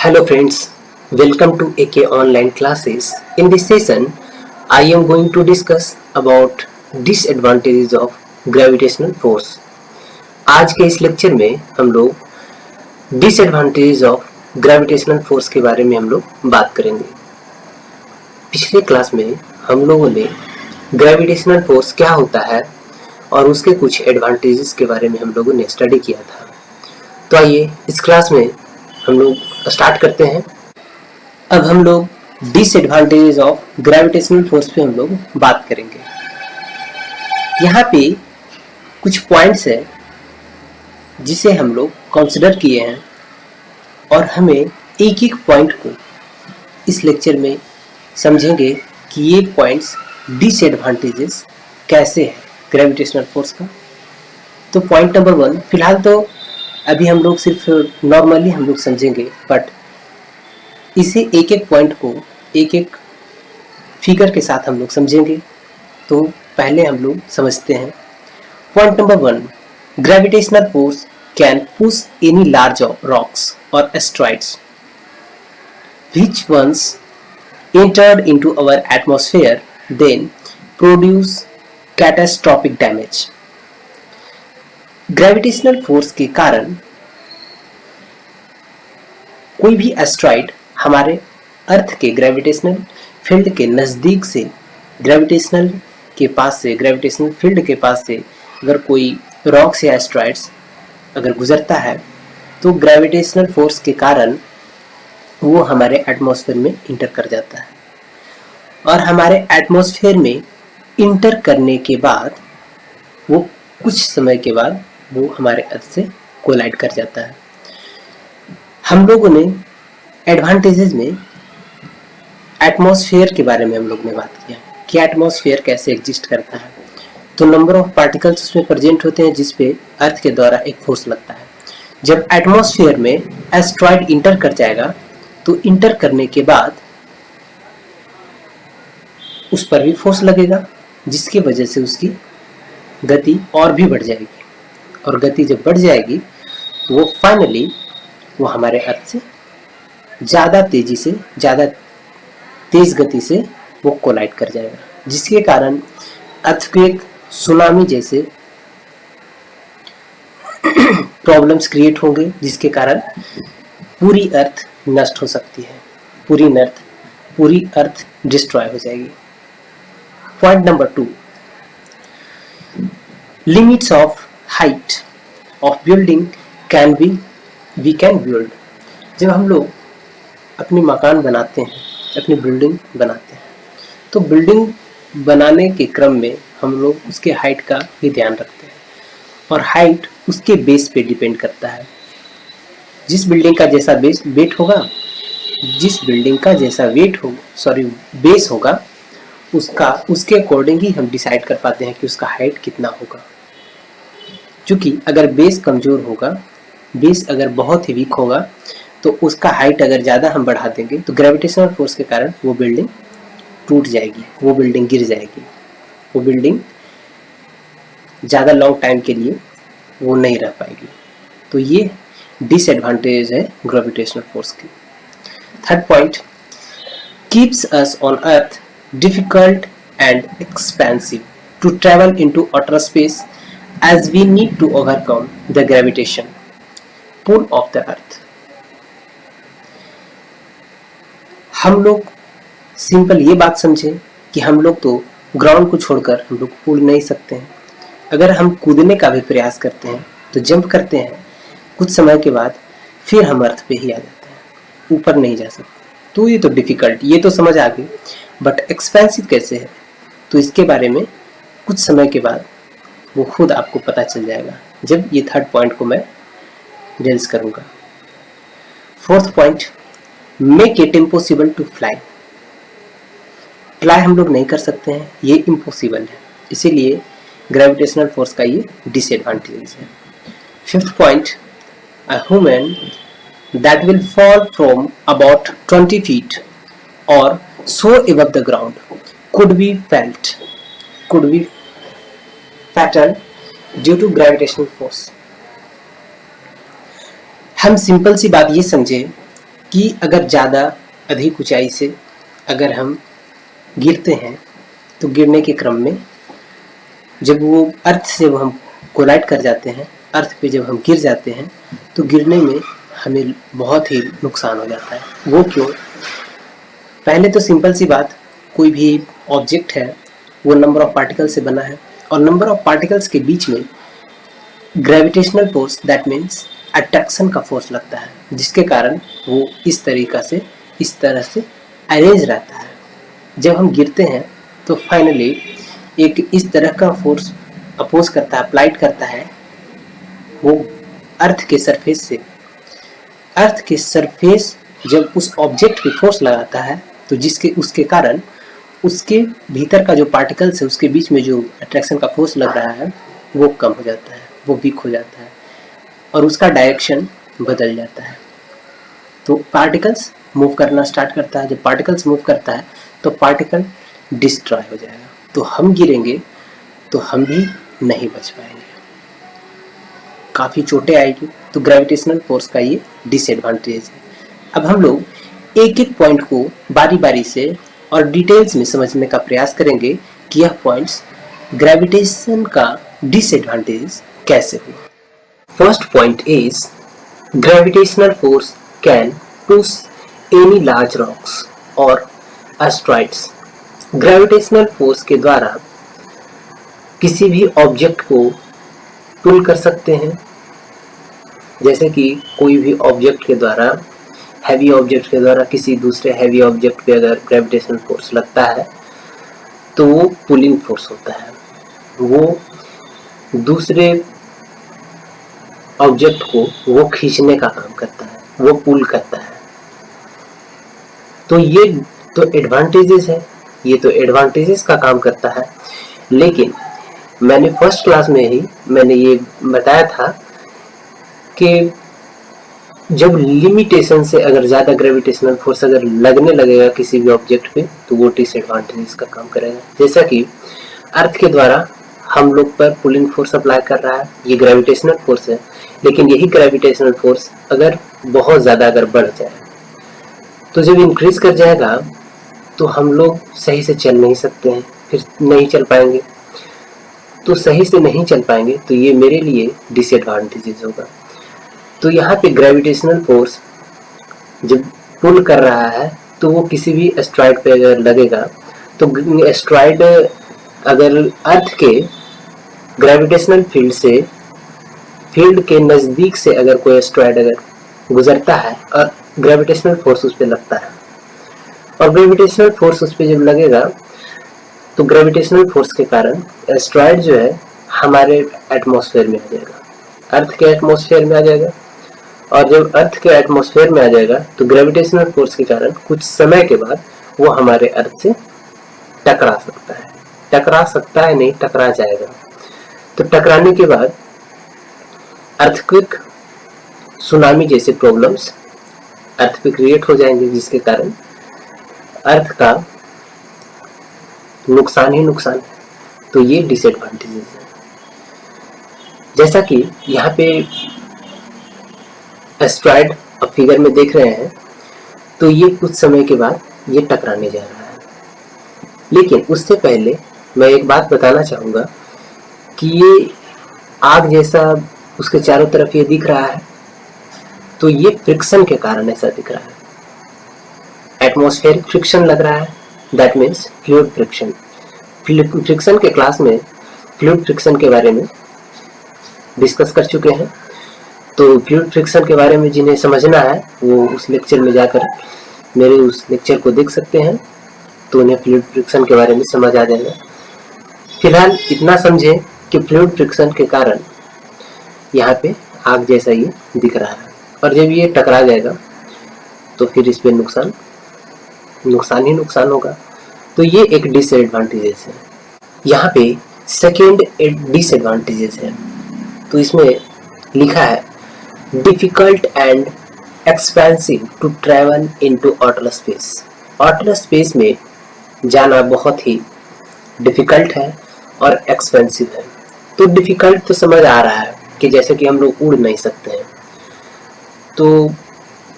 Hello friends, welcome to AK online classes. In this session, I am going to discuss about disadvantages of gravitational force. आज के इस lecture में हम लोग disadvantages of gravitational force के बारे में हम लोग बात करेंगे। पिछले क्लास में हम लोगों ने gravitational force क्या होता है और उसके कुछ एडवांटेजेस के बारे में हम लोगों ने स्टडी किया था। तो आइए इस क्लास में हम लोग स्टार्ट करते हैं। अब हम लोग डिसएडवांटेजेस ऑफ ग्रेविटेशनल फोर्स पे हम लोग बात करेंगे। यहाँ पे कुछ पॉइंट्स है जिसे हम लोग कंसिडर किए हैं और हमें एक एक पॉइंट को इस लेक्चर में समझेंगे कि ये पॉइंट्स डिसएडवांटेजेस कैसे है ग्रेविटेशनल फोर्स का। तो पॉइंट नंबर 1, फिलहाल तो अभी हम लोग सिर्फ नॉर्मली हम लोग समझेंगे, बट इसे एक एक पॉइंट को एक एक फिगर के साथ हम लोग समझेंगे। तो पहले हम लोग समझते हैं point number 1, gravitational force can push any large rocks और asteroids which once entered into our atmosphere then produce catastrophic damage। Gravitational force के कारण कोई भी एस्ट्रॉइड हमारे अर्थ के ग्रेविटेशनल फील्ड के नज़दीक से ग्रेविटेशनल फील्ड के पास से अगर कोई रॉक्स या एस्ट्रॉइड्स अगर गुजरता है तो ग्रेविटेशनल फोर्स के कारण वो हमारे एटमॉस्फेयर में इंटर कर जाता है और हमारे एटमॉस्फेयर में इंटर करने के बाद वो कुछ समय के बाद वो हमारे अर्थ से कोलाइड कर जाता है। हम लोगों ने एडवांटेजेस में एटमॉस्फेयर के बारे में हम लोग ने बात किया कि एटमॉस्फेयर कैसे एग्जिस्ट करता है। तो नंबर ऑफ पार्टिकल्स उसमें प्रेजेंट होते हैं जिस पे अर्थ के द्वारा एक फोर्स लगता है। जब एटमॉस्फेयर में एस्ट्रॉइड इंटर कर जाएगा तो इंटर करने के बाद उस पर भी फोर्स लगेगा जिसकी वजह से उसकी गति और भी बढ़ जाएगी और गति जब बढ़ जाएगी तो वो फाइनली वो हमारे अर्थ से ज़्यादा तेज गति से वो कोलाइड कर जाएगा, जिसके कारण अर्थक्वेक, सुनामी जैसे प्रॉब्लम्स क्रिएट होंगे, जिसके कारण पूरी अर्थ नष्ट हो सकती है, पूरी अर्थ डिस्ट्रॉय हो जाएगी। Point number 2, limits of height of building we can build. जब हम लोग अपनी मकान बनाते हैं, अपनी बिल्डिंग बनाते हैं, तो बिल्डिंग बनाने के क्रम में हम लोग उसके हाइट का भी ध्यान रखते हैं और हाइट उसके बेस पे डिपेंड करता है। जिस बिल्डिंग का जैसा बेस होगा उसके अकॉर्डिंग ही हम डिसाइड कर पाते हैं कि उसका हाइट कितना होगा। क्योंकि अगर बेस कमज़ोर होगा, बेस अगर बहुत ही वीक होगा तो उसका हाइट अगर ज़्यादा हम बढ़ा देंगे तो ग्रेविटेशनल फोर्स के कारण वो बिल्डिंग टूट जाएगी, वो बिल्डिंग गिर जाएगी, वो बिल्डिंग ज़्यादा लॉन्ग टाइम के लिए वो नहीं रह पाएगी। तो ये डिसएडवांटेज है ग्रेविटेशनल फोर्स की। Third point, keeps us on earth difficult and expensive to travel into outer space as we need to overcome the gravitation pull of the earth। हम लोग सिंपल ये बात समझें कि हम लोग तो ग्राउंड को छोड़कर हम लोग कूद नहीं सकते हैं। अगर हम कूदने का भी प्रयास करते हैं तो जंप करते हैं, कुछ समय के बाद फिर हम अर्थ पे ही आ जाते हैं, ऊपर नहीं जा सकते। तो ये तो डिफिकल्ट, ये तो समझ आ गई, बट एक्सपेंसिव कैसे है तो इसके बारे में कुछ समय के बाद वो खुद आपको पता चल जाएगा जब ये थर्ड पॉइंट को मैं डिस्कस करूँगा। Fourth point, make it impossible to fly हम लोग नहीं कर सकते हैं, ये इम्पॉसिबल है, इसीलिए ग्रेविटेशनल फोर्स का ये डिसएडवांटेज है। Fifth point, a human that will fall from about 20 feet or so above the ground could be fatal due to gravitational force। हम सिंपल सी बात ये समझे कि अगर ज़्यादा अधिक ऊंचाई से अगर हम गिरते हैं तो गिरने के क्रम में जब वो अर्थ से वो हम कोलाइड कर जाते हैं, अर्थ पे जब हम गिर जाते हैं तो गिरने में हमें बहुत ही नुकसान हो जाता है। वो क्यों? पहले तो सिंपल सी बात, कोई भी ऑब्जेक्ट है वो नंबर ऑफ पार्टिकल्स से बना है और नंबर ऑफ पार्टिकल्स के बीच में gravitational force, that means attraction का फोर्स लगता है, जिसके कारण वो इस तरह से अरेंज रहता है। जब हम गिरते हैं तो फाइनली एक इस तरह का फोर्स अपोज करता है, अप्लाइड करता है वो अर्थ के सरफेस से। अर्थ के सरफेस जब उस ऑब्जेक्ट पे फोर्स लगाता है तो उसके कारण उसके भीतर का जो पार्टिकल्स है उसके बीच में जो अट्रैक्शन का फोर्स लग रहा है वो कम हो जाता है, वो वीक हो जाता है और उसका डायरेक्शन बदल जाता है। तो पार्टिकल्स मूव करना स्टार्ट करता है। जब पार्टिकल्स मूव करता है तो पार्टिकल डिस्ट्रॉय हो जाएगा, तो हम गिरेंगे तो हम भी नहीं बच पाएंगे, काफ़ी चोटें आएगी। तो ग्रेविटेशनल फोर्स का ये डिसएडवांटेज है। अब हम लोग एक एक पॉइंट को बारी बारी से और डिटेल्स में समझने का प्रयास करेंगे कि यह पॉइंट्स ग्रेविटेशन का डिसएडवांटेज कैसे हुआ। First point is gravitational force can push any large rocks or asteroids. Gravitational force के द्वारा किसी भी ऑब्जेक्ट को पुल कर सकते हैं, जैसे कि कोई भी ऑब्जेक्ट के द्वारा, हैवी ऑब्जेक्ट के द्वारा किसी दूसरे हैवी ऑब्जेक्ट पे अगर ग्रेविटेशनल फोर्स लगता है तो वो पुलिंग फोर्स होता है, वो दूसरे ऑब्जेक्ट को वो खींचने का काम करता है, वो पुल करता है। तो ये तो एडवांटेजेस है, ये तो एडवांटेजेस का काम करता है। लेकिन मैंने फर्स्ट क्लास में ही मैंने ये बताया था कि जब लिमिटेशन से अगर ज़्यादा ग्रेविटेशनल फोर्स अगर लगने लगेगा किसी भी ऑब्जेक्ट पे तो वो डिसएडवांटेजेस का काम करेगा। जैसा कि अर्थ के द्वारा हम लोग पर पुलिंग फोर्स अप्लाई कर रहा है, ये ग्रेविटेशनल फोर्स है। लेकिन यही ग्रेविटेशनल फोर्स अगर बहुत ज़्यादा अगर बढ़ जाए तो जब इंक्रीज कर जाएगा तो हम लोग सही से चल नहीं सकते हैं, फिर नहीं चल पाएंगे। तो सही से नहीं चल पाएंगे तो ये मेरे लिए डिसएडवांटेजेस होगा। तो यहाँ पे ग्रेविटेशनल फोर्स जब पुल कर रहा है तो वो किसी भी एस्ट्रॉइड पे अगर लगेगा तो एस्ट्रॉइड अगर अर्थ के ग्रेविटेशनल फील्ड के नज़दीक से अगर कोई एस्ट्रॉइड अगर गुजरता है और ग्रेविटेशनल फोर्स उस पर लगता है और ग्रेविटेशनल फोर्स उस पर जब लगेगा तो ग्रेविटेशनल फोर्स के कारण एस्ट्रॉइड जो है हमारे एटमॉस्फेयर में आ जाएगा, अर्थ के एटमॉस्फेयर में आ जाएगा। और जब अर्थ के एटमॉस्फेयर में आ जाएगा तो ग्रेविटेशनल फोर्स के कारण कुछ समय के बाद वो हमारे अर्थ से टकरा सकता है नहीं, टकरा जाएगा। तो टकराने के बाद अर्थक्वेक, सुनामी जैसे प्रॉब्लम्स अर्थ पे क्रिएट हो जाएंगे, जिसके कारण अर्थ का नुकसान ही नुकसान है। तो ये डिसएडवांटेजेस है। जैसा कि यहाँ पे एस्ट्रॉइड आप फिगर में देख रहे हैं तो ये कुछ समय के बाद ये टकराने जा रहा है। लेकिन उससे पहले मैं एक बात बताना चाहूँगा कि ये आग जैसा उसके चारों तरफ ये दिख रहा है तो ये फ्रिक्शन के कारण ऐसा दिख रहा है। एटमॉस्फेरिक फ्रिक्शन लग रहा है, that means fluid friction. Friction के क्लास में फ्लूइड फ्रिक्शन के बारे में डिस्कस कर चुके हैं। तो फ्लूइड फ्रिक्शन के बारे में जिन्हें समझना है वो उस लेक्चर में जाकर मेरे उस लेक्चर को देख सकते हैं, तो उन्हें फ्लूइड फ्रिक्शन के बारे में समझ आ जाएगा। फिलहाल इतना समझें कि फ्लूइड फ्रिक्शन के कारण यहाँ पे आग जैसा ये दिख रहा है और जब ये टकरा जाएगा तो फिर इस पे नुकसान ही नुकसान होगा। तो ये एक डिसएडवांटेजेस है। यहाँ पे सेकेंड डिसएडवांटेजेस है, तो इसमें लिखा है difficult and expensive to travel into outer space. Outer space में जाना बहुत ही डिफिकल्ट है और एक्सपेंसिव है। तो डिफिकल्ट तो समझ आ रहा है कि जैसे कि हम लोग उड़ नहीं सकते हैं, तो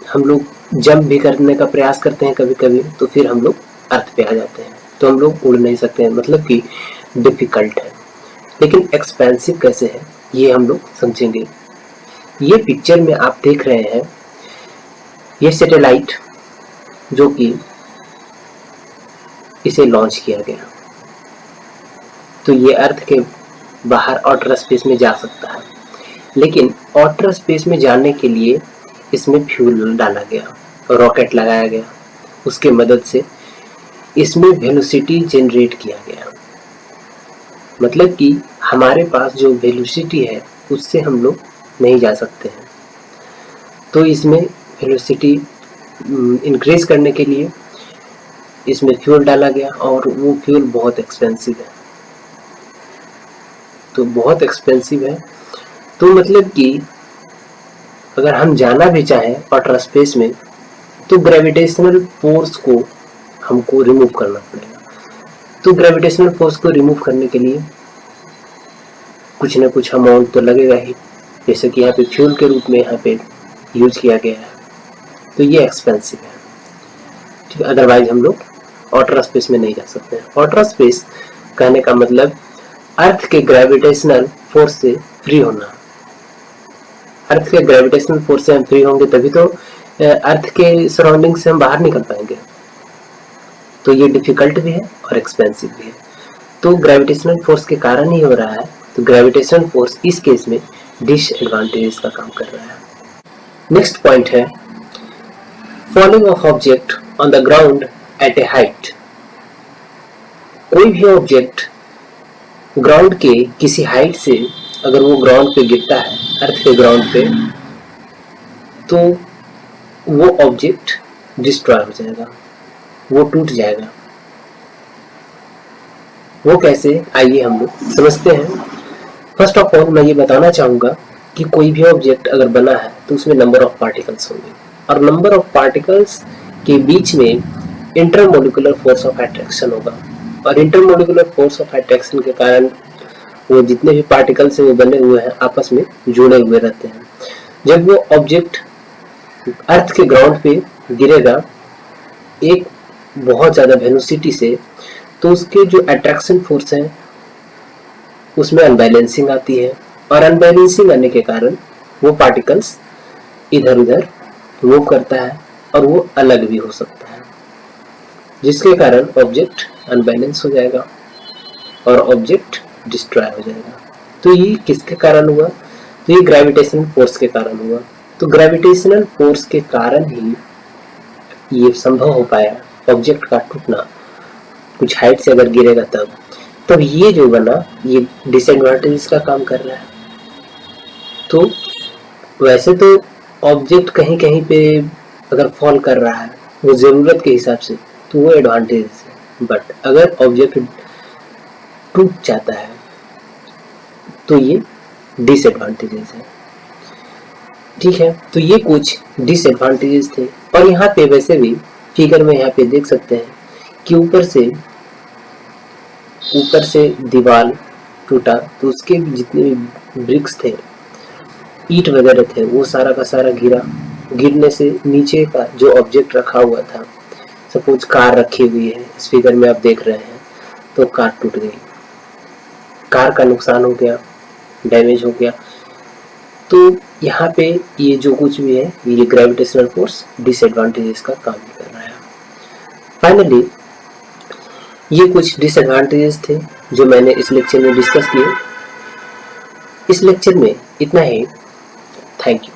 हम लोग जंप भी करने का प्रयास करते हैं कभी कभी, तो फिर हम लोग अर्थ पे आ जाते हैं, तो हम लोग उड़ नहीं सकते हैं, मतलब कि डिफिकल्ट है। लेकिन एक्सपेंसिव कैसे है ये हम लोग समझेंगे। ये पिक्चर में आप देख रहे हैं, ये सैटेलाइट जो कि इसे लॉन्च किया गया, तो ये अर्थ के बाहर आउटर स्पेस में जा सकता है। लेकिन आउटर स्पेस में जाने के लिए इसमें फ्यूल डाला गया, रॉकेट लगाया गया, उसके मदद से इसमें वेलोसिटी जनरेट किया गया। मतलब कि हमारे पास जो वेलोसिटी है उससे हम लोग नहीं जा सकते हैं, तो इसमें वेलोसिटी इंक्रीज करने के लिए इसमें फ्यूल डाला गया, और वो फ्यूल बहुत एक्सपेंसिव है। तो बहुत एक्सपेंसिव है, तो मतलब कि अगर हम जाना भी चाहें आउटर स्पेस में, तो ग्रेविटेशनल फोर्स को हमको रिमूव करना पड़ेगा। तो ग्रेविटेशनल फोर्स को रिमूव करने के लिए कुछ ना कुछ अमाउंट तो लगेगा ही, जैसे कि यहाँ पे फ्यूल के रूप में यहाँ पे यूज किया गया है, तो ये एक्सपेंसिव है, ठीक है। अदरवाइज हम लोग आउटर स्पेस में नहीं जा सकते हैं। आउटर स्पेस कहने का मतलब अर्थ के ग्रेविटेशनल फोर्स से फ्री होना। अर्थ के ग्रेविटेशनल फोर्स से हम फ्री होंगे तभी तो अर्थ के सराउंडिंग से हम बाहर निकल पाएंगे। तो ये डिफिकल्ट भी है और एक्सपेंसिव भी है, तो ग्रेविटेशनल फोर्स के कारण ही हो रहा है। तो ग्रेविटेशनल फोर्स इस केस में डिसएडवांटेजेस का काम कर रहा है। नेक्स्ट पॉइंट है falling of object on the ground eight A height. कोई भी ऑब्जेक्ट ग्राउंड के किसी हाइट से अगर वो ग्राउंड पे गिरता है, अर्थ के ग्राउंड पे, तो वो ऑब्जेक्ट डिस्ट्रॉय हो जाएगा, वो टूट जाएगा। वो कैसे, आइए हम लोग समझते हैं। फर्स्ट ऑफ ऑल मैं ये बताना चाहूँगा कि कोई भी ऑब्जेक्ट अगर बना है तो उसमें नंबर ऑफ पार्टिकल्स होंगे, और नंबर ऑफ पार्टिकल्स के बीच में इंटरमोलिकुलर फोर्स ऑफ अट्रैक्शन होगा, और इंटरमोलिकुलर फोर्स ऑफ अट्रैक्शन के कारण वो जितने भी पार्टिकल्स हैं वो बने हुए हैं आपस में जुड़े हुए रहते हैं। जब वो ऑब्जेक्ट अर्थ के ग्राउंड पे गिरेगा एक बहुत ज़्यादा वेलोसिटी से, तो उसके जो अट्रैक्शन फोर्स है उसमें अनबैलेंसिंग आती है, और अनबैलेंसिंग आने के कारण वो पार्टिकल्स इधर उधर मूव करता है, और वो अलग भी हो सकता है, जिसके कारण ऑब्जेक्ट अनबैलेंस हो जाएगा और ऑब्जेक्ट डिस्ट्रॉय हो जाएगा। तो ये किसके कारण हुआ, तो ये ग्रेविटेशनल फोर्स के कारण हुआ। तो ग्रेविटेशनल फोर्स के कारण ही ये संभव हो पाया ऑब्जेक्ट का टूटना, कुछ हाइट से अगर गिरेगा तब ये जो बना ये डिसएडवांटेजेस का काम कर रहा है। तो वैसे तो ऑब्जेक्ट कहीं कहीं पे अगर फॉल कर रहा है वो ज़रूरत के हिसाब से, तो वो एडवांटेज है, बट अगर ऑब्जेक्ट टूट जाता है तो ये डिसएडवांटेजेस है, ठीक है। तो ये कुछ डिसएडवांटेजेस थे, और यहाँ पे वैसे भी फिगर में यहाँ पे देख सकते हैं कि ऊपर से दीवार टूटा, तो उसके जितने भी ब्रिक्स थे, ईंट वगैरह थे, वो सारा का सारा गिरने से नीचे का जो ऑब्जेक्ट रखा हुआ था, सपोज कार रखी हुई है, इस फिगर में आप देख रहे हैं, तो कार टूट गई, कार का नुकसान हो गया, डैमेज हो गया। तो यहाँ पे ये जो कुछ भी है ये ग्रेविटेशनल फोर्स डिसएडवांटेजेस का काम कर रहा है। फाइनली ये कुछ डिसएडवांटेजेस थे जो मैंने इस लेक्चर में डिस्कस किए। इस लेक्चर में इतना ही। Thank you.